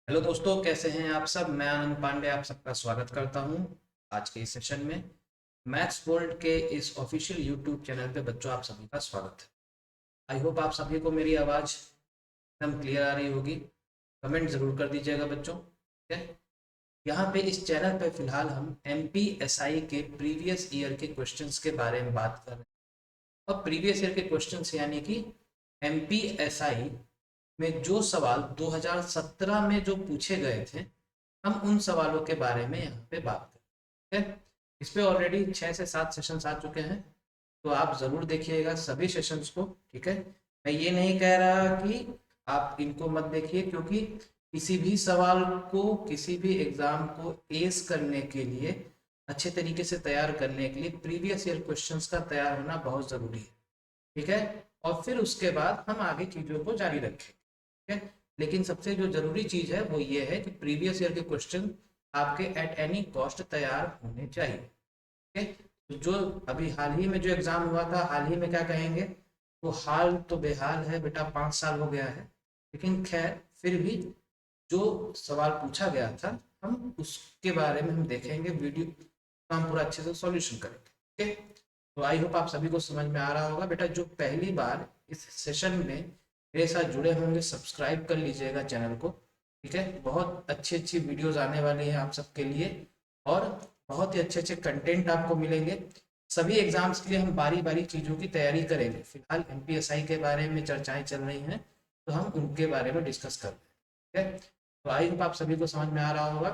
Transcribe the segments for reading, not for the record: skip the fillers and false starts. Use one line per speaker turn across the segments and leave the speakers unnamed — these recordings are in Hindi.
हेलो दोस्तों, कैसे हैं आप सब। मैं आनंद पांडे आप सबका स्वागत करता हूं आज के इस सेशन में। मैथ्स वर्ल्ड के इस ऑफिशियल यूट्यूब चैनल पे बच्चों आप सभी का स्वागत है। आई होप आप सभी को मेरी आवाज़ एकदम क्लियर आ रही होगी। कमेंट ज़रूर कर दीजिएगा बच्चों, ठीक है। यहाँ पे इस चैनल पे फिलहाल हम MPSI के प्रीवियस ईयर के क्वेश्चंस के बारे में बात कर रहे हैं। अब प्रीवियस ईयर के क्वेश्चंस यानी कि MPSI में जो सवाल 2017 में जो पूछे गए थे, हम उन सवालों के बारे में यहाँ पे बात करें, ठीक है। इस पे ऑलरेडी 6 से 7 सेशंस आ चुके हैं, तो आप ज़रूर देखिएगा सभी सेशंस को, ठीक है। मैं ये नहीं कह रहा कि आप इनको मत देखिए, क्योंकि किसी भी सवाल को, किसी भी एग्ज़ाम को एस करने के लिए, अच्छे तरीके से तैयार करने के लिए प्रीवियस ईयर क्वेश्चंस का तैयार होना बहुत ज़रूरी है, ठीक है। और फिर उसके बाद हम आगे चीज़ों को जारी रखें, ठीक है। लेकिन सबसे जो जरूरी चीज है वो ये है कि प्रीवियस ईयर के क्वेश्चन आपके एट एनी कॉस्ट तैयार होने चाहिए, ठीक है। तो जो अभी हाल ही में जो एग्जाम हुआ था, हाल ही में क्या कहेंगे, तो हाल तो बेहाल है बेटा, 5 साल हो गया है। लेकिन खैर फिर भी जो सवाल पूछा गया था, हम उसके बारे में हम देखेंगे वीडियो का, हम पूरा अच्छे से सॉल्यूशन करेंगे, ठीक है। तो आई होप आप सभी को समझ में आ रहा होगा बेटा। जो पहली बार इस सेशन में मेरे साथ जुड़े होंगे, सब्सक्राइब कर लीजिएगा चैनल को, ठीक है। बहुत अच्छी अच्छी वीडियोस आने वाली हैं आप सबके लिए, और बहुत ही अच्छे अच्छे कंटेंट आपको मिलेंगे। सभी एग्जाम्स के लिए हम बारी बारी चीज़ों की तैयारी करेंगे। फिलहाल MPSI के बारे में चर्चाएं चल रही हैं, तो हम उनके बारे में डिस्कस कर रहे हैं, ठीक है। तो आई होप आप सभी को समझ में आ रहा होगा।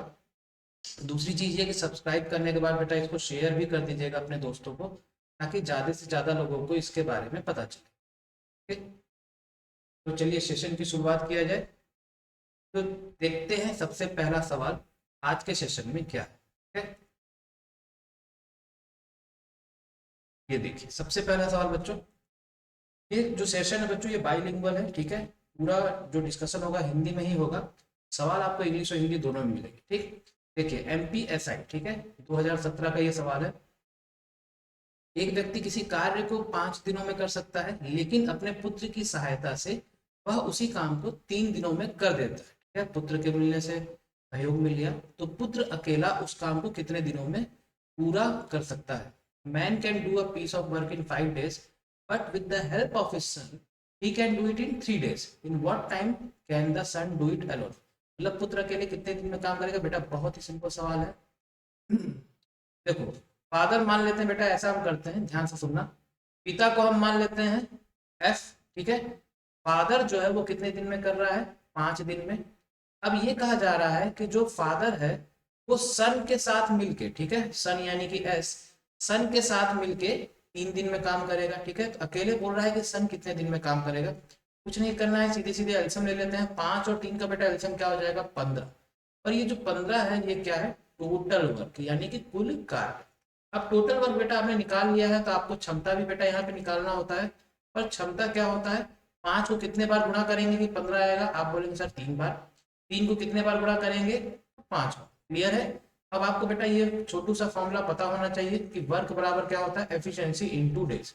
दूसरी चीज़ ये कि सब्सक्राइब करने के बाद बेटा इसको शेयर भी कर दीजिएगा अपने दोस्तों को, ताकि ज़्यादा से ज़्यादा लोगों को इसके बारे में पता चले, ठीक है। तो चलिए सेशन की शुरुआत किया जाए। तो देखते हैं सबसे पहला सवाल आज के सेशन में क्या है, ठीक है। ये देखिए सबसे पहला सवाल बच्चों, ये जो सेशन है बच्चों ये बाइलिंगुअल है, ठीक है। पूरा जो डिस्कशन होगा हिंदी में ही होगा। सवाल आपको इंग्लिश और हिंदी दोनों में मिलेंगे, ठीक। देखिए MPSI, ठीक है, 2017 का ये सवाल है। एक व्यक्ति किसी कार्य को 5 दिनों में कर सकता है, लेकिन अपने पुत्र की सहायता से वह उसी काम को 3 दिनों में कर देता है, ठीक है। पुत्र के मिलने से सहयोग मिल गया, तो पुत्र अकेला उस काम को कितने दिनों में पूरा कर सकता है। Man can do a piece of work in 5 days, but with the help of his son he can do it in 3 days। In what time can the son do it alone. मतलब पुत्र अकेले कितने दिन में काम करेगा बेटा, बहुत ही सिंपल सवाल है। देखो, फादर मान लेते हैं बेटा, ऐसा हम करते हैं, ध्यान से सुनना। पिता को हम मान लेते हैं एफ, ठीक है। फादर जो है वो कितने दिन में कर रहा है, 5 दिन में। अब ये कहा जा रहा है कि जो फादर है वो सन के साथ मिलके, ठीक है, सन यानी कि एस, सन के साथ मिलके 3 दिन में काम करेगा, ठीक है। तो अकेले बोल रहा है कि सन कितने दिन में काम करेगा। कुछ नहीं करना है, सीधे सीधे एल्सियम ले लेते हैं। 5 और 3 का बेटा एल्सियम क्या हो जाएगा, 15। और ये जो 15 है ये क्या है, टोटल वर्क यानी कि कुल कार्य। अब टोटल वर्क बेटा आपने निकाल लिया है, तो आपको क्षमता भी बेटा यहाँ पे निकालना होता है। पर क्षमता क्या होता है, 5 को कितने बार गुणा करेंगे कि 15 आएगा, आप बोलेंगे सर 3 बार। 3 को कितने बार गुणा करेंगे, 5 बार। क्लियर है। अब आपको बेटा ये छोटू सा फॉर्मूला पता होना चाहिए कि वर्क बराबर क्या होता है, एफिशिएंसी इनटू डेज।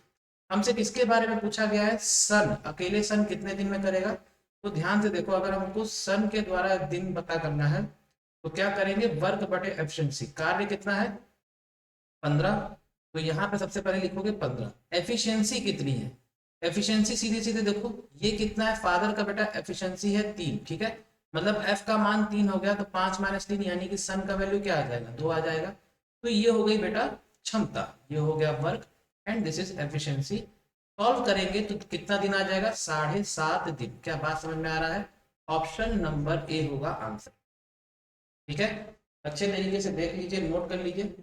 हमसे किसके बारे में पूछा गया है, सन। अकेले सन कितने दिन में करेगा। तो ध्यान से देखो, अगर हमको सन के द्वारा दिन पता करना है, तो क्या करेंगे, वर्क बटे एफिशिएंसी। कार्य कितना है, 15। तो यहाँ पे सबसे पहले लिखोगे 15। एफिशिएंसी कितनी है, एफिशिएंसी सीधे सीधे देखो, ये कितना है, फादर का बेटा एफिशिएंसी है 3, ठीक है। मतलब एफ का मान 3 हो गया, तो 5 - 3 यानी कि सन का वैल्यू क्या आ जाएगा, 2 आ जाएगा। तो ये हो गई बेटा क्षमता, ये हो गया work, and this is efficiency. Solve करेंगे तो कितना दिन आ जाएगा, 7.5 दिन। क्या बात समझ में आ रहा है। ऑप्शन नंबर ए होगा आंसर, ठीक है। अच्छे तरीके से देख लीजिए, नोट कर लीजिए,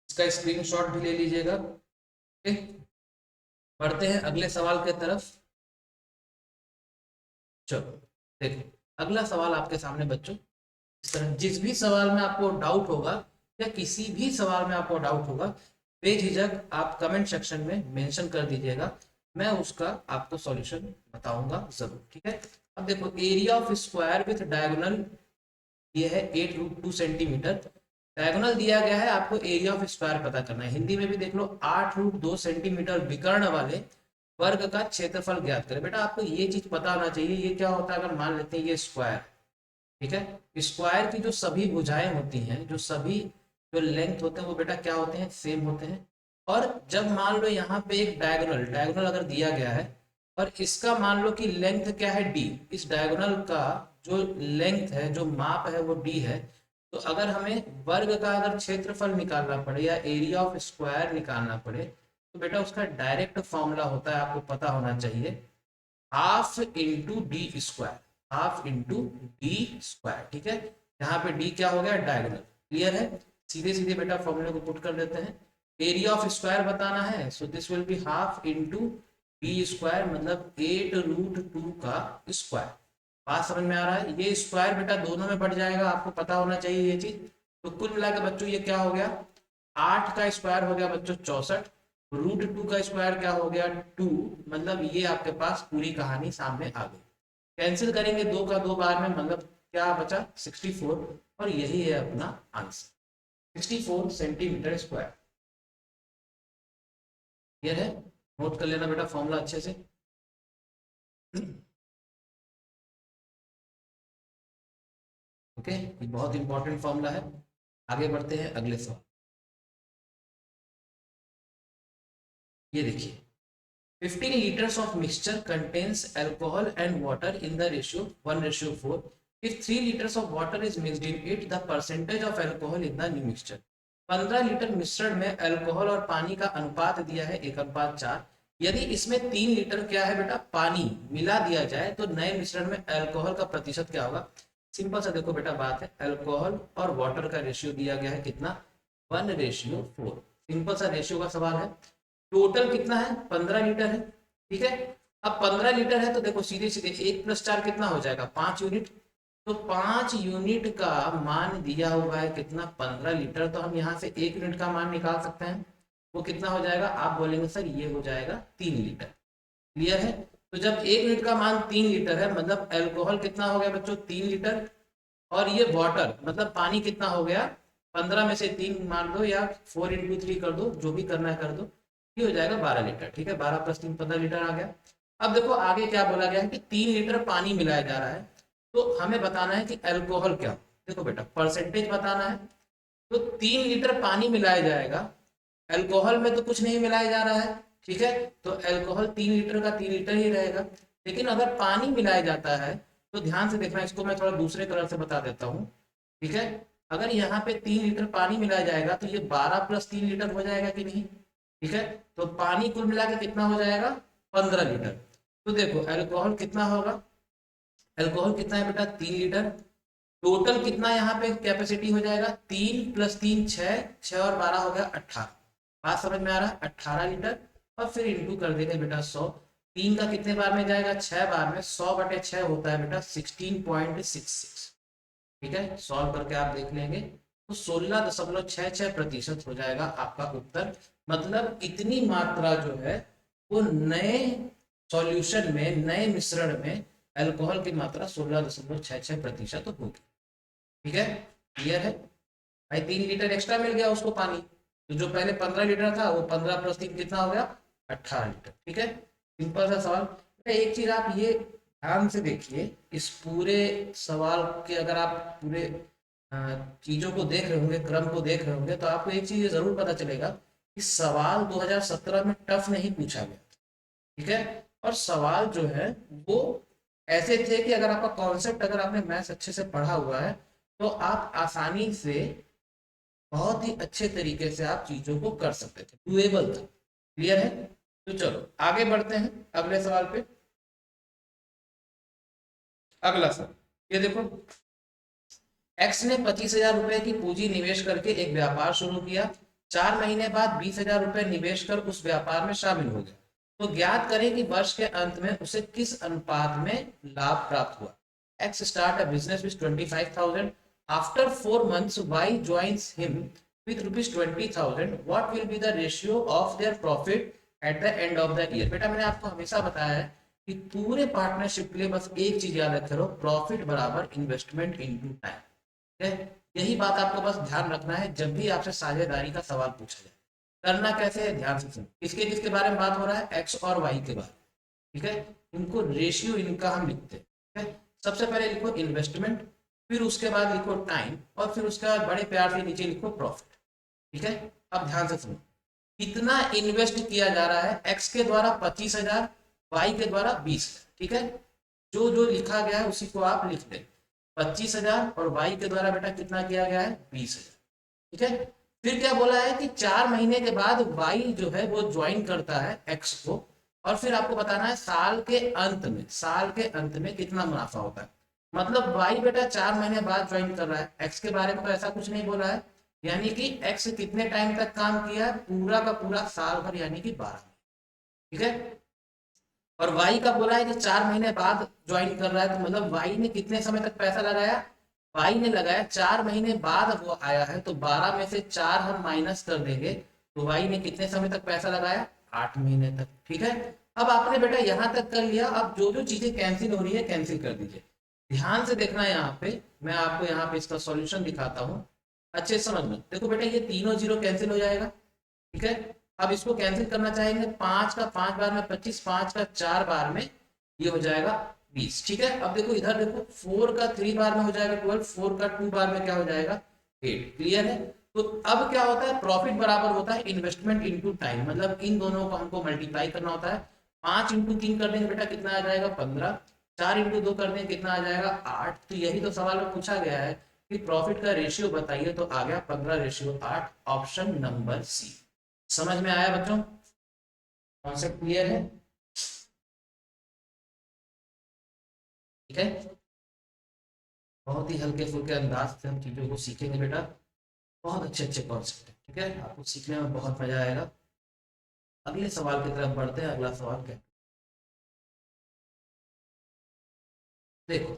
इसका स्क्रीनशॉट भी ले लीजिएगा, ठीक। बढ़ते हैं अगले सवाल के तरफ। चलो देखो, अगला सवाल आपके सामने बच्चों इस तरह, जिस भी सवाल में आपको डाउट होगा, या किसी भी सवाल में आपको डाउट होगा, बेझिझक आप कमेंट सेक्शन में मेंशन कर दीजिएगा। मैं उसका आपको सॉल्यूशन बताऊंगा जरूर, ठीक है। अब देखो, area of square with diagonal ये है 8√2 सेंटीमीटर। डायगोनल दिया गया है, आपको एरिया ऑफ स्क्वायर पता करना है। हिंदी में भी देख लो, 8√2 सेंटीमीटर विकर्ण वाले वर्ग का क्षेत्रफल ज्ञात करें। बेटा आपको ये चीज पता होना चाहिए, ये क्या होता है अगर मान लेते हैं ये स्क्वायर, ठीक है, स्क्वायर की जो सभी भुजाएं होती हैं, जो सभी जो लेंथ होते हैं वो बेटा क्या होते हैं, सेम होते हैं। और जब मान लो यहाँ पे एक डायगोनल डायगोनल अगर दिया गया है और इसका मान लो कि लेंथ क्या है डी, इस डायगोनल का जो लेंथ है, जो माप है वो डी है, तो अगर हमें वर्ग का अगर क्षेत्रफल निकालना पड़े या एरिया ऑफ स्क्वायर निकालना पड़े तो बेटा उसका डायरेक्ट फॉर्मूला होता है, आपको पता होना चाहिए, half into D square, half into D square, ठीक है। यहाँ पे डी क्या हो गया, डायगोनल। क्लियर है, सीधे सीधे बेटा फॉर्मूले को पुट कर देते हैं। एरिया ऑफ स्क्वायर बताना है, so this will be half into D square, मतलब 8√2 का स्क्वायर। बात समझ में आ रहा है, ये स्क्वायर बेटा दोनों में बढ़ जाएगा, आपको पता होना चाहिए ये चीज। तो कुल मिला के बच्चों ये क्या हो गया, 8 का स्क्वायर हो गया बच्चों 64, √2 का स्क्वायर क्या हो गया 2, मतलब ये आपके पास पूरी कहानी सामने आ गई। कैंसिल करेंगे 2 का 2 बार में, मतलब क्या बचा 64, और यही है अपना आंसर 64 सेंटीमीटर स्क्वायर। क्लियर है, नोट कर लेना बेटा फॉर्मूला अच्छे से। ओके, ये बहुत इंपॉर्टेंट फॉर्मूला है। आगे बढ़ते हैं अगले सवाल। ये देखिए, 15 liters of mixture contains alcohol and water in the ratio 1:4. If 3 liters of water is mixed in it, the percentage of alcohol in the new mixture. 15 litre मिश्रण में अल्कोहल और पानी का अनुपात दिया है 1:4। यदि इसमें 3 लीटर क्या है बेटा पानी मिला दिया जाए तो नए मिश्रण में अल्कोहल का प्रतिशत क्या होगा। सिंपल सा देखो बेटा बात है, अल्कोहल और वाटर का रेशियो दिया गया है कितना, 1:4। सिंपल सा रेशियो का सवाल है। टोटल कितना है, 15 लीटर है, ठीक है। अब 15 लीटर है तो देखो सीधे सीधे 1+4 कितना हो जाएगा, 5 यूनिट। तो 5 यूनिट का मान दिया हुआ है कितना, 15 लीटर, तो हम यहाँ से 1 यूनिट का मान निकाल सकते हैं, वो कितना हो जाएगा, आप बोलेंगे सर ये हो जाएगा 3 लीटर। क्लियर है, तो जब 1 यूनिट का मान 3 लीटर है, मतलब अल्कोहल कितना हो गया बच्चों 3 लीटर, और ये वाटर मतलब पानी कितना हो गया, 15 में से 3 मान लो या 4×3 कर दो, जो भी करना है कर दो, ये हो जाएगा 12 लीटर, ठीक है। 12 + 3 15 लीटर आ गया। अब देखो आगे क्या बोला गया है कि 3 लीटर पानी मिलाया जा रहा है, तो हमें बताना है कि अल्कोहल क्या, देखो बेटा परसेंटेज बताना है। तो 3 लीटर पानी मिलाया जाएगा, अल्कोहल में तो कुछ नहीं मिलाया जा रहा है, ठीक है, तो अल्कोहल 3 लीटर का 3 लीटर ही रहेगा। लेकिन अगर पानी मिलाया जाता है तो ध्यान से देखना, इसको मैं थोड़ा दूसरे कलर से बता देता हूँ, ठीक है। अगर यहाँ पे 3 लीटर पानी मिलाया जाएगा तो ये 12 + 3 लीटर हो जाएगा कि नहीं, ठीक है। तो पानी कुल मिला के कितना हो जाएगा, 15 लीटर। तो देखो अल्कोहल कितना होगा, अल्कोहल कितना है बेटा 3 लीटर। टोटल कितना यहाँ पे कैपेसिटी हो जाएगा, 3 + 3 6, 6 और 12 हो गया 18। बात समझ में आ रहा है, 18 लीटर। और फिर इंटू कर देंगे बेटा 100, 3 का कितने बार में जाएगा, 6 बार में, 100/6 होता है बेटा 16.66, ठीक है। सॉल्व करके आप देख लेंगे तो 16.66% हो जाएगा आपका उत्तर। मतलब इतनी मात्रा जो है वो नए सॉल्यूशन में, नए मिश्रण में अल्कोहल की मात्रा 16.66% होगी, ठीक है। क्लियर है भाई, 3 लीटर एक्स्ट्रा मिल गया उसको पानी, तो जो पहले 15 लीटर था वो 15 + 3 कितना हो गया 18 लीटर, ठीक है। सिंपल सा सवाल। एक चीज आप ये ध्यान से देखिए, इस पूरे सवाल के अगर आप पूरे चीजों को देख रहे होंगे, क्रम को देख रहे होंगे, तो आपको एक चीज जरूर पता चलेगा कि सवाल 2017 में टफ नहीं पूछा गया, ठीक है। और सवाल जो है वो ऐसे थे कि अगर आपका कॉन्सेप्ट, अगर आपने मैथ्स अच्छे से पढ़ा हुआ है तो आप आसानी से बहुत ही अच्छे तरीके से आप चीजों को कर सकते थे, डुएबल था। क्लियर है, तो चलो आगे बढ़ते हैं अगले सवाल पे। अगला सवाल ये देखो, एक्स ने 25,000 रुपए की पूंजी निवेश करके एक व्यापार शुरू किया। 4 महीने बाद 20,000 रुपए निवेश कर उस व्यापार में शामिल हो गया। तो ज्ञात करें कि वर्ष के अंत में उसे किस अनुपात में लाभ प्राप्त हुआ। X start a business with 25,000। After 4 months Y joins him with ₹20,000. What will be the ratio of their profit at the end of the year? बेटा मैंने आपको हमेशा बताया है कि पूरे पार्टनरशिप के लिए बस एक चीज याद रखे रहो, प्रॉफिट बराबर इन्वेस्टमेंट इनटू टाइम, ठीक है। यही बात आपको बस ध्यान रखना है जब भी आपसे साझेदारी का सवाल पूछा जाए। करना कैसे है ध्यान से सुनो। किसके किसके बारे में बात हो रहा है, एक्स और वाई के बारे में, ठीक है। इनको रेशियो इनका हम लिखते हैं, ठीक है। सबसे पहले लिखो इन्वेस्टमेंट, फिर उसके बाद लिखो टाइम, और फिर उसके बाद बड़े प्यार से नीचे लिखो प्रॉफिट, ठीक है। अब ध्यान से सुनो, कितना इन्वेस्ट किया जा रहा है, एक्स के द्वारा 25,000, वाई के द्वारा 20,000, ठीक है। जो जो लिखा गया है उसी को आप लिख दें, 25,000 और वाई के द्वारा बेटा कितना किया गया है, 20,000, ठीक है। फिर क्या बोला है कि 4 महीने के बाद वाई जो है वो ज्वाइन करता है एक्स को, और फिर आपको बताना है साल के अंत में कितना मुनाफा होता है। मतलब वाई बेटा 4 महीने बाद ज्वाइन कर रहा है, एक्स के बारे में तो ऐसा कुछ नहीं बोला है, यानी कि एक्स कितने टाइम तक काम किया, पूरा का पूरा साल भर, यानी कि 12, ठीक है। और वाई का बोला है कि 4 महीने बाद ज्वाइन कर रहा है, तो मतलब वाई ने कितने समय तक पैसा लगाया, वाई ने लगाया 4 महीने बाद वो आया है, तो 12 में से 4 हम माइनस कर देंगे, तो वाई ने कितने समय तक पैसा लगाया, 8 महीने तक, ठीक है। अब आपने बेटा यहां तक कर लिया, अब जो जो चीजें कैंसिल हो रही है कैंसिल कर दीजिए। ध्यान से देखना यहाँ पे, मैं आपको यहाँ पे इसका सॉल्यूशन दिखाता हूँ, अच्छे से समझना। देखो बेटा ये तीनों जीरो कैंसिल हो जाएगा, ठीक है। अब इसको कैंसिल करना चाहेंगे, 5 का 5 बार में 25, 5 का 4 बार में ये हो जाएगा 20, ठीक है। अब देखो इधर देखो, 4 का 3 बार में हो जाएगा 12, 4 का 2 बार में क्या हो जाएगा 8, क्लियर है। तो अब क्या होता है, प्रॉफिट बराबर होता है इन्वेस्टमेंट इंटू टाइम, मतलब इन दोनों को हमको मल्टीप्लाई करना होता है। 5 इंटू 3 कर देंगे बेटा कितना आ जाएगा 15, 4 इंटू 2 कर देंगे कितना आ जाएगा 8। तो यही तो सवाल में पूछा गया है कि प्रॉफिट का रेशियो बताइए, तो आ गया 15:8, ऑप्शन नंबर सी। समझ में आया बच्चों, कॉन्सेप्ट क्लियर है, ठीक है। बहुत ही हल्के फुल्के अंदाज से हम चीजों को सीखेंगे बेटा, बहुत अच्छे अच्छे कॉन्सेप्ट है, ठीक है। आपको सीखने में बहुत मजा आएगा। अगले सवाल की तरफ बढ़ते हैं। अगला सवाल क्या, देखो,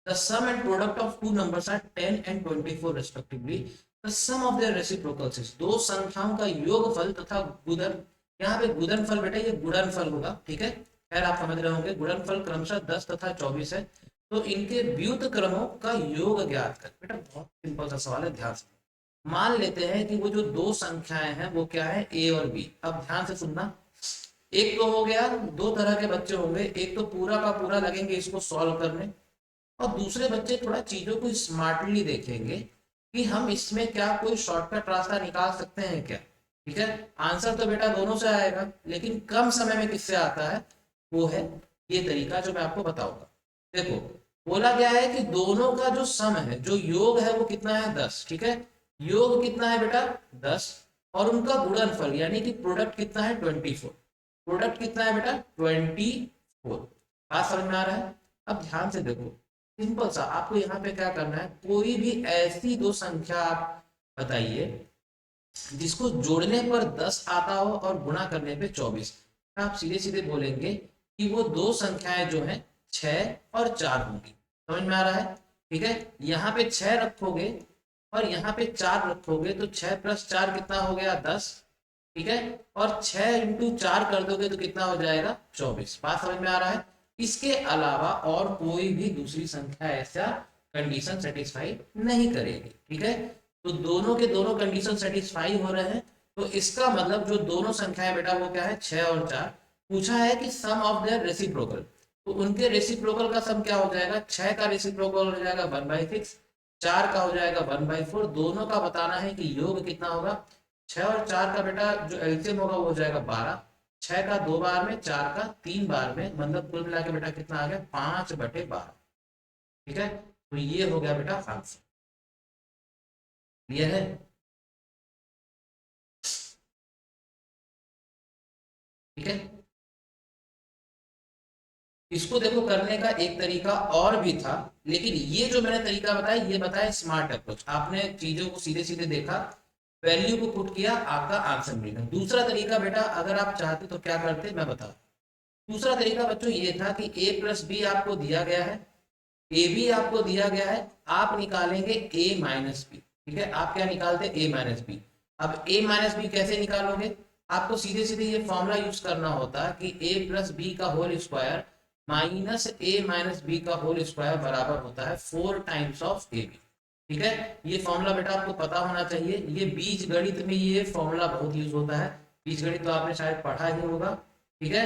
the sum and product of two numbers are 10 and 24 respectively, the sum of their reciprocals is, दो संख्याओं का योगफल तथा गुणन, यहाँ पे गुणनफल बेटा ये गुणनफल होगा, ठीक है। खैर आप समझ रहे होंगे, गुणनफल क्रमशः 10 तथा 24 है, तो इनके व्युत क्रमों का योग ज्ञात कर। बेटा बहुत सिंपल सा सवाल है, ध्यान से मान लेते हैं कि वो जो दो संख्याएं हैं वो क्या है, ए और बी। अब ध्यान से सुनना, एक तो हो गया, दो तरह के बच्चे होंगे, एक तो पूरा का पूरा लगेंगे इसको सॉल्व करने, और दूसरे बच्चे थोड़ा चीजों को स्मार्टली देखेंगे कि हम इसमें क्या कोई शॉर्टकट रास्ता निकाल सकते हैं क्या, ठीक है। आंसर तो बेटा दोनों से आएगा, लेकिन कम समय में किससे आता है, वो है ये तरीका जो मैं आपको बताऊंगा। देखो, बोला गया है कि दोनों का जो सम है, जो योग है वो कितना है 10, ठीक है। योग कितना है बेटा 10, और उनका गुणनफल यानी कि प्रोडक्ट कितना है 24, प्रोडक्ट कितना है बेटा 24। बात समझ में आ रहा है। अब ध्यान से देखो, सिंपल सा आपको यहाँ पे क्या करना है, कोई भी ऐसी दो संख्या आप बताइए जिसको जोड़ने पर 10 आता हो और गुणा करने पे 24। आप सीधे सीधे बोलेंगे कि वो दो संख्याएं जो हैं 6 और 4 होंगी। समझ में आ रहा है, ठीक है। यहाँ पे 6 रखोगे और यहाँ पे 4 रखोगे, तो 6 + 4 कितना हो गया 10, ठीक है। और 6 × 4 कर दोगे तो कितना हो जाएगा 24। बात समझ में आ रहा है। इसके अलावा और कोई भी दूसरी संख्या ऐसा कंडीशन सेटिस्फाई नहीं करेगी, ठीक है। तो दोनों के दोनों कंडीशन सेटिस्फाई हो रहे हैं, तो इसका मतलब जो दोनों संख्याएं बेटा वो क्या है 6 और 4। पूछा है कि सम ऑफ देयर रेसिप्रोकल, तो उनके रेसिप्रोकल का सम क्या हो जाएगा, 6 का रेसिप्रोकल हो जाएगा 1/6, 4 का हो जाएगा 1/4। दोनों का बताना है कि योग कितना होगा, 6 और 4 का बेटा जो एलसीएम होगा वो हो जाएगा 12, 6 का 2 बार में, 4 का 3 बार में, मतलब कुल मिला के बेटा कितना आ गया 5/12, ठीक है। तो ये हो गया बेटा आंसर, क्लियर है, ठीक है। इसको देखो करने का एक तरीका और भी था, लेकिन ये जो मैंने तरीका बताया ये बताया स्मार्ट अप्रोच, आपने चीजों को सीधे सीधे देखा, वैल्यू को पुट किया, आपका आंसर मिलेगा। दूसरा तरीका बेटा अगर आप चाहते तो क्या करते मैं बता, दूसरा तरीका बच्चों ये था कि a+b आपको दिया गया है, ए बी आपको दिया गया है, आप निकालेंगे a-b, ठीक है। आप क्या निकालते a-b। अब a-b कैसे निकालोगे, आपको सीधे सीधे ये फॉर्मूला यूज करना होता है कि a+b का होल स्क्वायर माइनस a-b का होल स्क्वायर बराबर होता है 4 टाइम्स ऑफ ab, ठीक है, ये फॉर्मूला बेटा आपको पता होना चाहिए। ये बीज गणित में ये फॉर्मूला बहुत यूज होता है। बीज गणित तो आपने शायद पढ़ा ही होगा। ठीक है,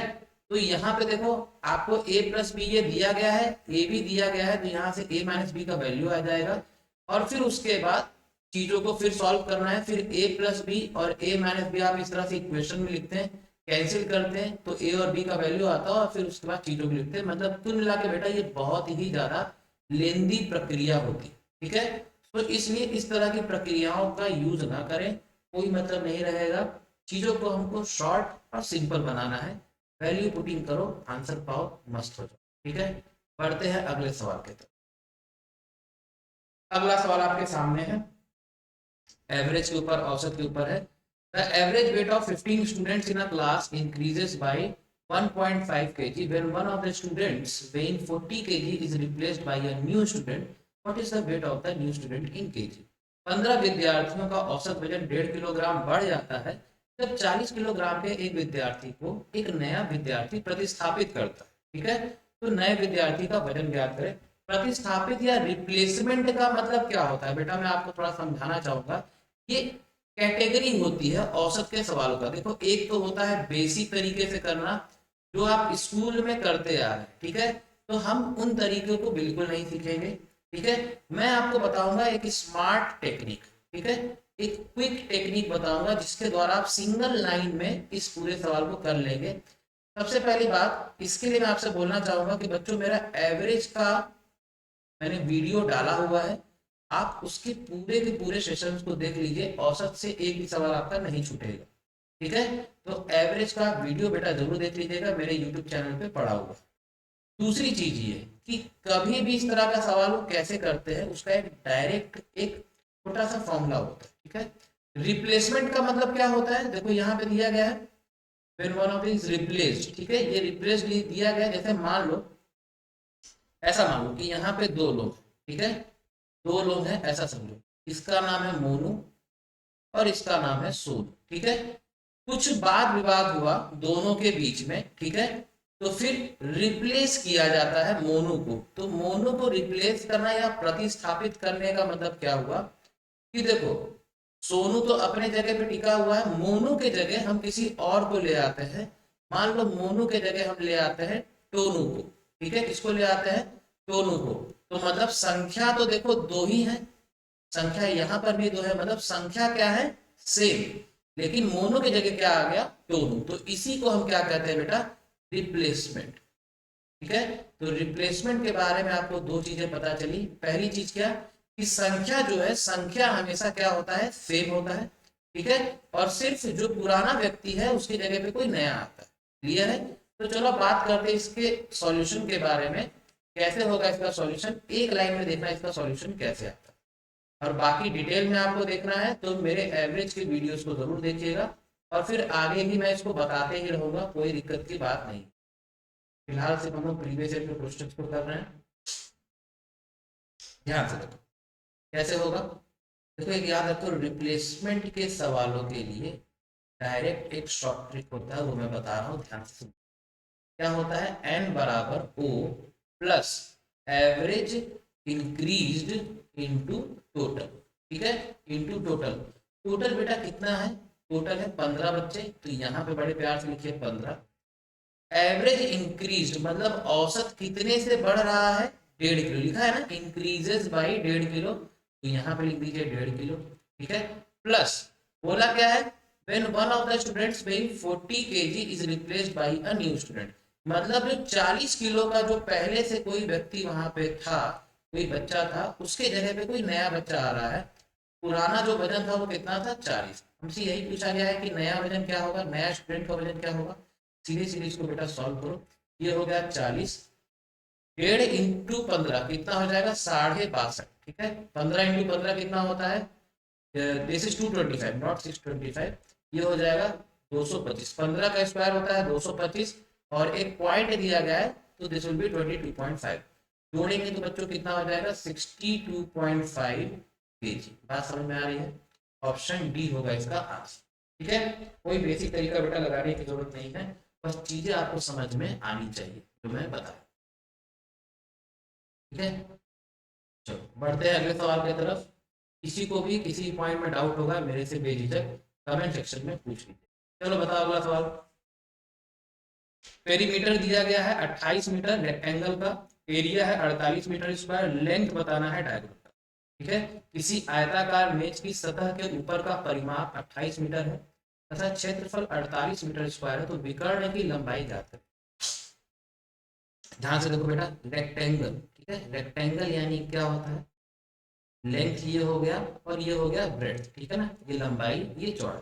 तो यहाँ पे देखो आपको a प्लस बी ये दिया गया है, a भी दिया गया है, तो यहाँ से a माइनस बी का वैल्यू आ जाएगा। और फिर उसके बाद चीजों को फिर सॉल्व करना है। फिर a प्लस बी और a माइनस बी आप इस तरह से इक्वेशन में लिखते हैं, कैंसिल करते हैं तो a और b का वैल्यू आता है, और फिर उसके बाद चीजों को लिखते हैं। मतलब कुल मिला के बेटा ये बहुत ही ज्यादा लेंदी प्रक्रिया होती है। ठीक है, तो इसलिए इस तरह की प्रक्रियाओं का यूज ना करें, कोई मतलब नहीं रहेगा। चीजों को हमको शॉर्ट और सिंपल बनाना है। वैल्यू पुटिंग करो, आंसर पाओ, मस्त हो जाओ। ठीक है, बढ़ते हैं अगले सवाल के तरफ। अगला सवाल आपके सामने है, एवरेज के ऊपर, औसत के ऊपर है। The average weight of 15 students in a class increases by 1.5 kg when one of the students weighing 40 kg is replaced by a new student. What is the weight of the new student in kg? 15 विद्यार्थियों का औसत वजन 1.5 किलोग्राम बढ़ जाता है जब 40 किलोग्राम के एक विद्यार्थी को एक नया विद्यार्थी प्रतिस्थापित करता है। ठीक है, तो नए विद्यार्थी का वजन ज्ञात करें। प्रतिस्थापित या रिप्लेसमेंट का मतलब क्या होता है बेटा, मैं आपको थोड़ा समझाना चाहूंगा। ये कैटेगरी होती है औसत के सवालों का। देखो, एक तो होता है बेसिक तरीके से करना, जो आप स्कूल में करते आ रहे हैं। ठीक है, तो हम उन तरीकों को बिल्कुल नहीं सीखेंगे। ठीक है, मैं आपको बताऊंगा एक स्मार्ट टेक्निक। ठीक है, एक क्विक टेक्निक बताऊंगा जिसके द्वारा आप सिंगल लाइन में इस पूरे सवाल को कर लेंगे। सबसे पहली बात, इसके लिए मैं आपसे बोलना चाहूंगा कि बच्चों मेरा एवरेज का मैंने वीडियो डाला हुआ है, आप उसके पूरे के पूरे सेशंस को देख लीजिए, औसत से एक भी सवाल आपका नहीं छूटेगा। ठीक है, तो एवरेज का वीडियो बेटा जरूर देख लीजिएगा, मेरे यूट्यूब चैनल पे पड़ा हुआ। दूसरी चीज ये कि कभी भी इस तरह का सवाल वो कैसे करते हैं, उसका एक डायरेक्ट एक छोटा सा फॉर्मूला होता है। ठीक है, रिप्लेसमेंट का मतलब क्या होता है, देखो यहाँ पे दिया गया है when one of is replaced। ठीक है, ये रिप्लेस दिया गया, जैसे मान लो, ऐसा मान लो कि यहाँ पे दो लोग, ठीक है, दो लोग हैं ऐसा समझो। इसका नाम है मोनू और इसका नाम है सोनू। ठीक है, कुछ वाद विवाद हुआ दोनों के बीच में। ठीक है, तो फिर रिप्लेस किया जाता है मोनू को। तो मोनू को रिप्लेस करना या प्रतिस्थापित करने का मतलब क्या हुआ कि देखो, सोनू तो अपने जगह पे टिका हुआ है, मोनू के जगह हम किसी और को ले आते हैं। मान लो मोनू के जगह हम ले आते हैं टोनू को। ठीक है, किसको ले आते हैं, टोनू को। तो मतलब संख्या तो देखो दो ही है, संख्या यहाँ पर भी दो है, मतलब संख्या क्या है, सेम। लेकिन मोनू की जगह क्या आ गया, टोनू। तो इसी को हम क्या कहते हैं बेटा, रिप्लेसमेंट। ठीक है, तो रिप्लेसमेंट के बारे में आपको दो चीजें पता चली। पहली चीज क्या कि संख्या जो है, संख्या हमेशा क्या होता है, सेम होता है। ठीक है, और सिर्फ जो पुराना व्यक्ति है उसकी जगह पे कोई नया आता है। क्लियर है, तो चलो बात करते हैं इसके सॉल्यूशन के बारे में। कैसे होगा इसका सॉल्यूशन, एक लाइन में देखना इसका सॉल्यूशन कैसे आता है, और बाकी डिटेल में आपको देखना है तो मेरे एवरेज के वीडियोस को जरूर देखिएगा, और फिर आगे भी मैं इसको बताते ही रहूंगा, कोई दिक्कत की बात नहीं। फिलहाल सिर्फ हम लोग प्रीवियस ईयर के क्वेश्चंस को कर रहे हैं। ध्यान से देखो कैसे होगा। देखो, एक याद रखो, रिप्लेसमेंट के सवालों के लिए डायरेक्ट एक शॉर्ट ट्रिक होता है, वो मैं बता रहा हूँ, ध्यान से। क्या होता है, एन बराबर O plus average increased into total. ठीक है, इनटू टोटल। टोटल बेटा कितना है, टोटल है 15 बच्चे, तो यहाँ पे बड़े प्यार से लिखिए 15। एवरेज इंक्रीज मतलब औसत कितने से बढ़ रहा है, 1.5 किलो लिखा है ना, इंक्रीजेस बाई 1.5 किलो, तो यहाँ पे लिख दीजिए 1.5 किलो। ठीक है, प्लस बोला क्या है, when one of the students weighing 40 kg is replaced by a new student। मतलब जो 40 किलो का जो पहले से कोई व्यक्ति वहां पे था, कोई बच्चा था, उसके जगह पे कोई नया बच्चा आ रहा है। पुराना जो वजन था वो कितना था, 40। हमसे यही पूछा गया है कि नया वजन क्या होगा, नया स्टूडेंट का वजन क्या होगा। सीधे सीधे इसको बेटा सॉल्व करो। ये हो गया 40, 1.5 इंटू 15 कितना हो जाएगा, 62.5। ठीक है, 15 इंटू 15 कितना होता है, दिस इज 225 नॉट 625। ये हो जाएगा 225। 15 का स्क्वायर होता है 225, और एक पॉइंट दिया गया है, तो दिस विल बी 22.5। जोड़ेंगे तो बच्चों कितना हो जाएगा, 62.5 kg। बात समझ में आ रही है, ऑप्शन डी होगा इसका आंसर। ठीक है, कोई बेसिक तरीका बेटा लगाने की जरूरत नहीं है, बस चीजें आपको समझ में आनी चाहिए जो मैं बताऊं। ठीक है, चलो बढ़ते हैं अगले सवाल की तरफ। किसी को भी किसी पॉइंट में डाउट होगा मेरे से बेझिझक कमेंट सेक्शन में पूछ लीजिए। चलो बताओ अगला सवाल। पेरीमीटर दिया गया है 28 मीटर रेक्टेंगल का, एरिया है 48 मीटर स्क्वायर, लेंथ बताना है डायगोनल का। ठीक है, किसी आयताकार मेज की सतह के ऊपर का परिमाप 28 मीटर है तथा क्षेत्रफल 48 मीटर स्क्वायर है, तो विकर्ण की लंबाई ज्ञात करें। ध्यान से देखो बेटा, रेक्टेंगल, ठीक है, रेक्टेंगल यानी क्या होता है, लेंथ ये हो गया और ये हो गया ब्रेड्थ, ठीक है ना, ये लंबाई ये चौड़ाई,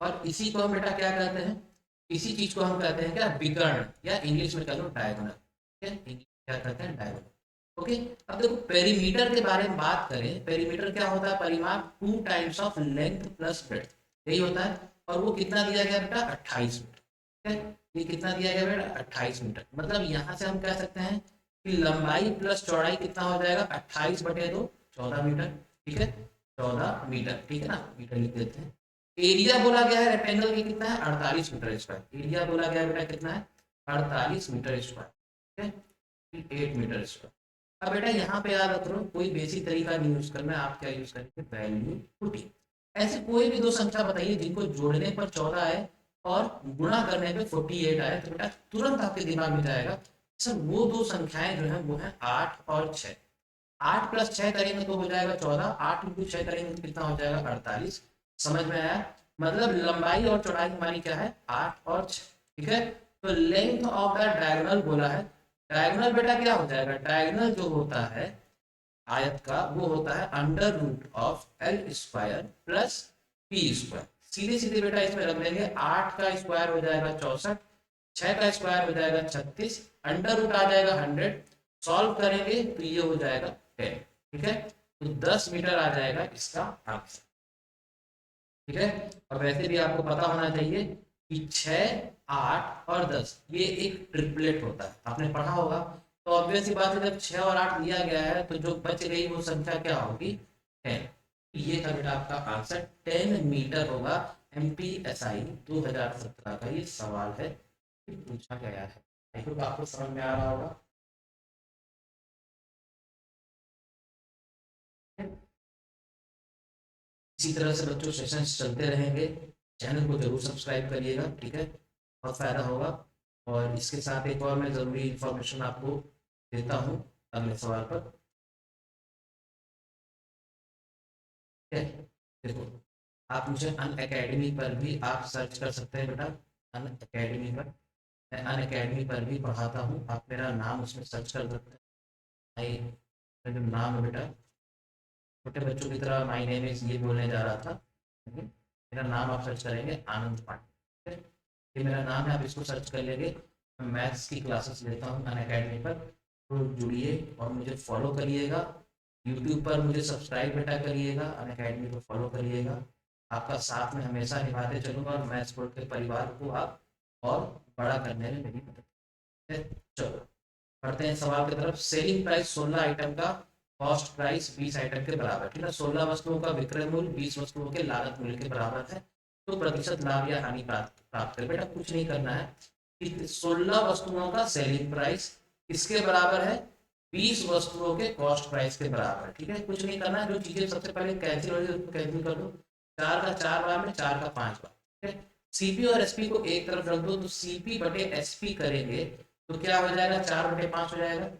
और इसी को हम बेटा क्या कहते हैं, इसी चीज को हम कहते हैं क्या, विकर्ण, या इंग्लिश में कह लो डायगोनल। ठीक है, इंग्लिश क्या कहते हैं, डायगोनल। ओके, अब देखो पेरीमीटर के बारे में बात करें, पेरीमीटर क्या होता है, परिमाप 2 times of length plus breadth, यही होता है, और वो कितना दिया गया बेटा, 28 मीटर। ठीक है, ये कितना दिया गया बेटा, 28 मीटर, मतलब यहाँ से हम कह सकते हैं कि लंबाई प्लस चौड़ाई कितना हो जाएगा, 28/2, 14 मीटर। ठीक है, 14 मीटर, ठीक है ना, मीटर लिख देते हैं। एरिया बोला गया है रेक्टेंगल की कितना है, 48 मीटर स्क्वायर, एरिया बोला गया है बेटा कितना है, 48 मीटर स्क्वायर, ठीक है, 8 मीटर स्क्वायर। अब बेटा यहाँ पे याद रख लो, कोई बेसिक तरीका नहीं यूज करना है, आप क्या यूज करेंगे, वैल्यू पुटिंग। ऐसे कोई भी दो संख्या बताइए जिनको जोड़ने पर 14 आए और गुणा करने पे 48 आए, तो बेटा तुरंत आपके दिमाग में जाएगा सर वो दो संख्याएं जो है वो है 8 और 6। 8 प्लस 6 करेंगे तो हो जाएगा 14, 8 इंटू 6 करेंगे तो कितना हो जाएगा, 48। समझ में आया, मतलब लंबाई और चौड़ाई हमारी क्या है, 8 और 6। ठीक है, तो लेंथ ऑफ द डायगोनल बोला है, डायगोनल बेटा क्या हो जाएगा, डायगोनल जो होता है आयत का वो होता है under root of L square plus P square. सीधे सीधे बेटा इसमें रख देंगे, 8 का स्क्वायर हो जाएगा 64, 6 का स्क्वायर हो जाएगा 36, अंडर रूट आ जाएगा 100, सॉल्व करेंगे तो ये हो जाएगा 10। ठीक है, तो 10 मीटर आ जाएगा इसका आंसर। ठीक है, और वैसे भी आपको पता होना चाहिए कि 6, 8 और 10 ये एक ट्रिपलेट होता है, आपने पढ़ा होगा। तो ऑब्वियस सी बात है, जब 6 और 8 दिया गया है तो जो बच गई वो संख्या क्या होगी, 10। ये था बेटा आपका आंसर, 10 मीटर होगा। MPSI 2017 का ये सवाल है, पूछा गया है। आई होप आपको समझ में आ रहा होगा। इसी तरह से बच्चों सेशंस चलते रहेंगे, चैनल को जरूर सब्सक्राइब करिएगा, ठीक है, बहुत फायदा होगा। और इसके साथ एक और मैं ज़रूरी इंफॉर्मेशन आपको देता हूँ अगले सवाल पर। ठीक है, देखो आप मुझे अन अकेडमी पर भी आप सर्च कर सकते हैं बेटा, अन अकेडमी पर, मैं अन अकेडमी पर भी पढ़ाता हूँ, आप मेरा नाम उसमें सर्च कर सकते हैं। भाई मेरा जो नाम है बेटा, छोटे बच्चों की तरह माय नेम इज ये बोलने जा रहा था, मेरा नाम आप सर्च करेंगे आनंद पांडे। ये मेरा नाम है, आप इसको सर्च कर लेंगे। मैं मैथ्स की क्लासेस लेता हूँ अन अकेडमी पर, तो जुड़िए और मुझे फॉलो करिएगा। यूट्यूब पर मुझे सब्सक्राइब बेटा करिएगा, अन अकेडमी को फॉलो करिएगा। आपका साथ में हमेशा निभाते चलूँगा और मैथ्स बोर्ड के परिवार को आप और बड़ा करने में मेरी मदद करें। चलो बढ़ते हैं सवाल की तरफ। सेलिंग प्राइस 16 आइटम का, कॉस्ट प्राइस 20 आइटम के बराबर, ठीक है, 16 वस्तुओं का विक्रय मूल्य 20 वस्तुओं के लागत मूल्य के बराबर है, तो प्रतिशत लाभ या हानि प्राप्त करें। बेटा कुछ नहीं करना है, 16 वस्तुओं का सेलिंग प्राइस किसके बराबर है, 20 वस्तुओं के कॉस्ट प्राइस के बराबर। ठीक है, कुछ नहीं करना है, जो चीजें सबसे पहले कैंसिल हो रही है उसको कैंसिल कर दो, 4 का 4 बार में 4 का 5 बार। ठीक है, सीपी और एसपी को एक तरफ रख दो, तो सीपी बटे एसपी करेंगे तो क्या हो जाएगा, 4/5 हो जाएगा।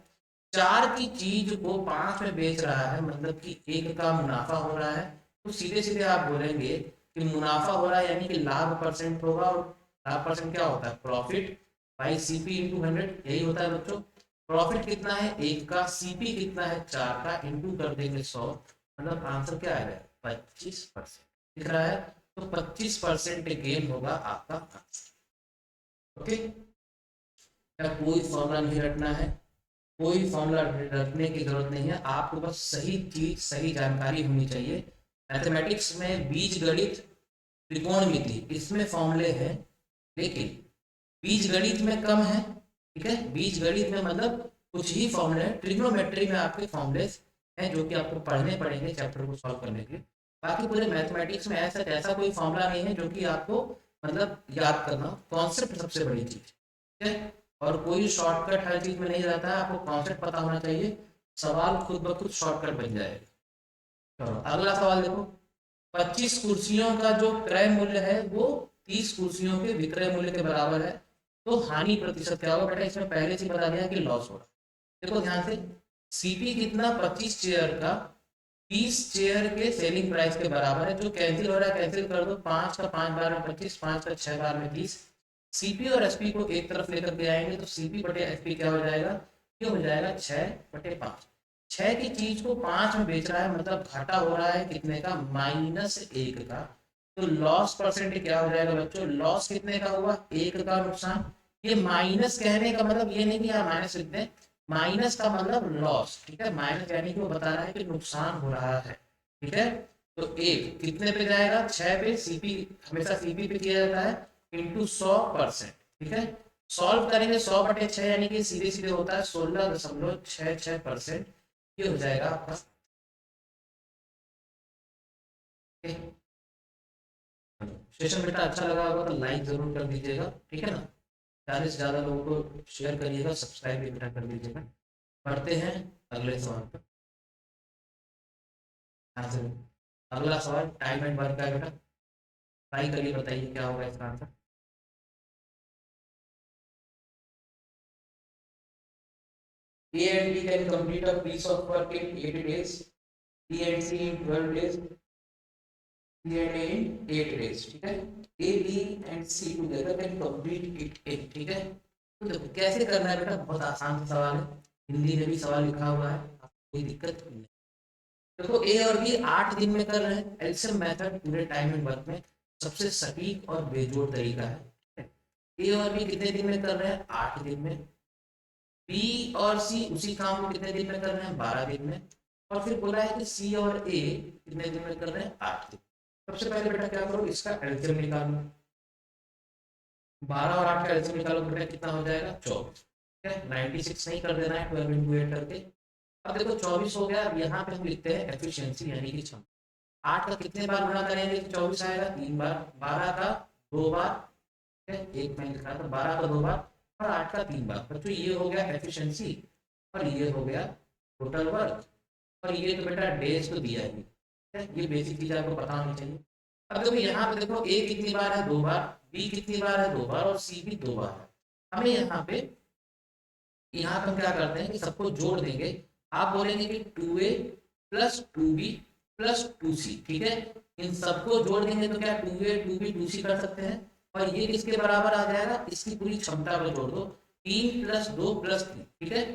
4 की चीज को 5 में बेच रहा है, मतलब कि 1 का मुनाफा हो रहा है, तो सीधे सीधे आप बोलेंगे कि मुनाफा हो रहा है यानी कि लाभ परसेंट होगा, और लाभ परसेंट क्या होता है, प्रॉफिट बाई सीपी इंटू 100, यही होता है बच्चों। प्रॉफिट कितना है 1 का, सीपी कितना है 4 का, इंटू कर देंगे 100, मतलब आंसर क्या आएगा, 25% दिख रहा है, तो 25% गेन होगा आपका आंसर। ओके, क्या कोई फॉर्मूला नहीं रटना है, कोई फॉर्मूला रटने की जरूरत नहीं है, आपको बस सही चीज सही जानकारी होनी चाहिए। मैथमेटिक्स में बीज गणित त्रिकोणमिति इसमें फॉर्मूले हैं, लेकिन बीज गणित में कम है। ठीक है, बीज गणित में मतलब कुछ ही फॉर्मूले हैं, ट्रिग्नोमेट्री में आपके फॉर्मूले हैं जो कि आपको पढ़ने पड़ेंगे चैप्टर को सॉल्व करने के लिए। बाकी पूरे मैथमेटिक्स में ऐसा कोई फॉर्मूला नहीं है जो कि आपको मतलब याद करना, कॉन्सेप्ट सबसे बड़ी चीज। ठीक है, और कोई शॉर्टकट हर चीज में नहीं रहता है, आपको कॉन्सेप्ट पता होना चाहिए, सवाल खुद ब खुद शॉर्टकट बन जाएगा। चलो अगला सवाल देखो, 25 कुर्सियों का जो क्रय मूल्य है वो 30 कुर्सियों के विक्रय मूल्य के बराबर है, तो हानि प्रतिशत क्या होगा बेटा, इसमें पहले से बता दिया कि लॉस होगा। देखो ध्यान से, सीपी कितना, 25 चेयर का 30 चेयर के सेलिंग प्राइस के बराबर है, जो कैंसिल हो रहा है कैंसिल कर दो, 5 का 5 बार में 25, 5 का 6 बार में 30। सीपी और एसपी को एक तरफ लेकर के आएंगे तो सीपी बटे एसपी क्या हो जाएगा, ये हो जाएगा 6/5। 6 की चीज को 5 में बेच रहा है, मतलब घाटा हो रहा है कितने का, -1 का। तो लॉस परसेंट क्या हो जाएगा बच्चों, लॉस कितने का हुआ, 1 का नुकसान। ये माइनस कहने का मतलब ये नहीं कि आप माइनस लिख दें, माइनस का मतलब लॉस, ठीक है, माइनस यानी कि वो बता रहा है कि नुकसान हो रहा है, ठीक है। तो एक कितने पे जाएगा, 6 पे, सीपी हमेशा सीपी पे किया जाता है, इंटू 100%, ठीक है। सॉल्व करेंगे 100/6 यानी कि सीधे सीधे होता है 16.66%, ये हो जाएगा आपका। सेशन बेटा अच्छा लगा होगा तो लाइक जरूर कर दीजिएगा, ठीक है ना, ज़्यादा से ज़्यादा लोगों को शेयर करिएगा, सब्सक्राइब भी बेटा कर दीजिएगा। पढ़ते हैं अगले सवाल पर। हाँ सर, अगला सवाल टाइम एंड वर्क का है बेटा, ट्राई करिए, बताइए क्या होगा इसका answer. A and B can complete a piece of work in 8 days, B and C in 12 days, C and A in 8 days, ठीक है। A, B and C together can complete it in, ठीक है। तो देखो कैसे करना है बेटा, बहुत आसान सा सवाल है, हिंदी में भी सवाल लिखा हुआ है, आपको कोई दिक्कत नहीं। देखो ए और बी 8 दिन में कर रहे हैं, एलसीएम मेथड पूरे टाइम एंड वर्क में सबसे सटीक और बेजोड़ तरीका है। ए और बी कितने दिन में कर रहे हैं, 8 दिन में। बी और सी उसी काम को कितने दिन में कर रहे हैं, 12 दिन में। और फिर बोला है कि सी और ए कितने दिन में कर रहे हैं, 8 दिन। सबसे पहले बेटा क्या करो, इसका एलसीएम निकालो, 12 और 8 का एलसीएम निकालो बेटा, कितना हो जाएगा, 24, ठीक है। 96 नहीं कर देना है 12 इंटू 8 करके। अब देखो 24 हो गया, अब यहाँ पे हम लिखते हैं एफिशिएंसी यानी कि क्षमता। 8 का कितने बार गुणा करेंगे तो 24 आएगा, 3 बार। 12 का 2 बार, ठीक है, एक मैं लिख रहा था, 12 का 2 बार और 8 का 3 बार। बच्चों ये हो गया एफिशिएंसी और ये हो गया टोटल वर्क, और ये तो बेटा डेज तो दिया है, ठीक है, ये बेसिक चीज आपको पता होनी चाहिए। अब देखो यहाँ पे देखो ए कितनी बार है, 2 बार, बी कितनी बार है, 2 बार, और सी भी 2 बार है। हमें यहाँ पे हम क्या करते हैं कि सबको जोड़ देंगे। आप बोलेंगे कि 2A plus 2B plus 2C, ठीक है। इन सबको जोड़ देंगे तो क्या 2A 2B 2C कर सकते हैं, और ये किसके बराबर आ जाएगा, इसकी पूरी क्षमता को जोड़ दो, 3 + 2 + 3, ठीक है,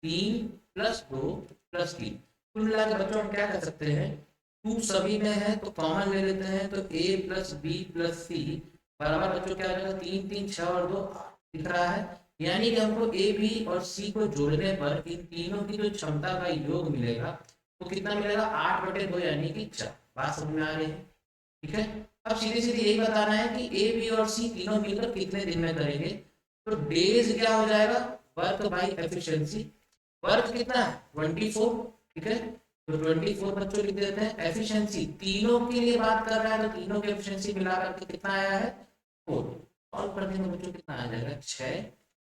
3 + 2 + 3। कुल मिला के बच्चों हम क्या कर सकते हैं, 2 सभी में है तो कॉमन ले लेते हैं, तो A + B + C बराबर बच्चों क्या आ जाएगा, 3 3 6 और 2 दिख रहा है। यानी कि हमको ए बी और सी को जोड़ने पर इन तीनों की जो क्षमता का योग मिलेगा वो कितना मिलेगा, 8/2 यानी कि 4। बात समझ में आ रही है, ठीक है। अब सीधे सीधे यही बताना है कि ए बी और सी तीनों मिलकर कितने दिन में करेंगे। तो डेज क्या हो जाएगा, वर्क बाई एफिशिएंसी। वर्क कितना है, 24, ठीक है। तो 24 बच्चों लिख देते हैं। एफिशिएंसी तीनों के लिए बात कर रहा है तो तीनों की एफिशिएंसी मिला करके कितना आया है, 4। सॉल्व कर देंगे बच्चों, कितना आ जाएगा, 6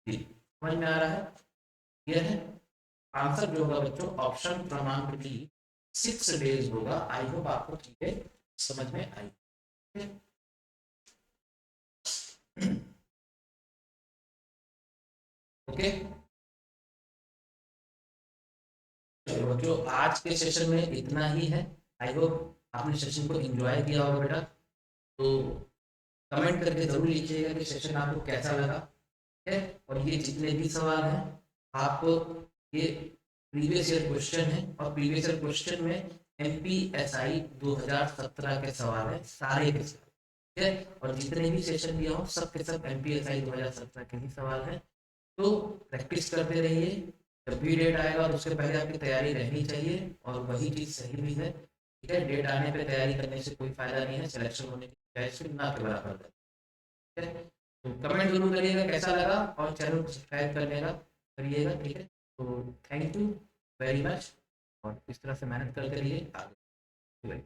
दिन। समझ में आ रहा है, यह है आंसर जो होगा बच्चों, ऑप्शन क्रमांक डी 6 डेज होगा। आई होप आपको चीजें समझ में आई। ओके, चलो बच्चों आज के सेशन में इतना ही है। आई होप आपने सेशन को एंजॉय किया होगा बेटा। तो कमेंट करके जरूर लिखिएगा कि सेशन आपको कैसा लगा, है। और ये जितने भी सवाल हैं आप, ये प्रीवियस ईयर क्वेश्चन है, और प्रीवियस ईयर क्वेश्चन में एमपीएसआई 2017 के सवाल है सारे के सारे, ठीक है। और जितने भी सेशन दिया हो सब के सब एमपीएसआई 2017 के ही सवाल है। तो प्रैक्टिस करते रहिए, जब भी डेट आएगा तो उसके पहले आपकी तैयारी रहनी चाहिए, और वही चीज़ सही भी है, ठीक है। डेट आने पे तैयारी करने से कोई फायदा नहीं है, सिलेक्शन होने की चांस ना के बराबर है, ठीक है। तो कमेंट जरूर करिएगा कैसा लगा, और चैनल को सब्सक्राइब करने का करिएगा, ठीक है। तो थैंक यू वेरी मच, और इस तरह से मेहनत करते रहिए आगे।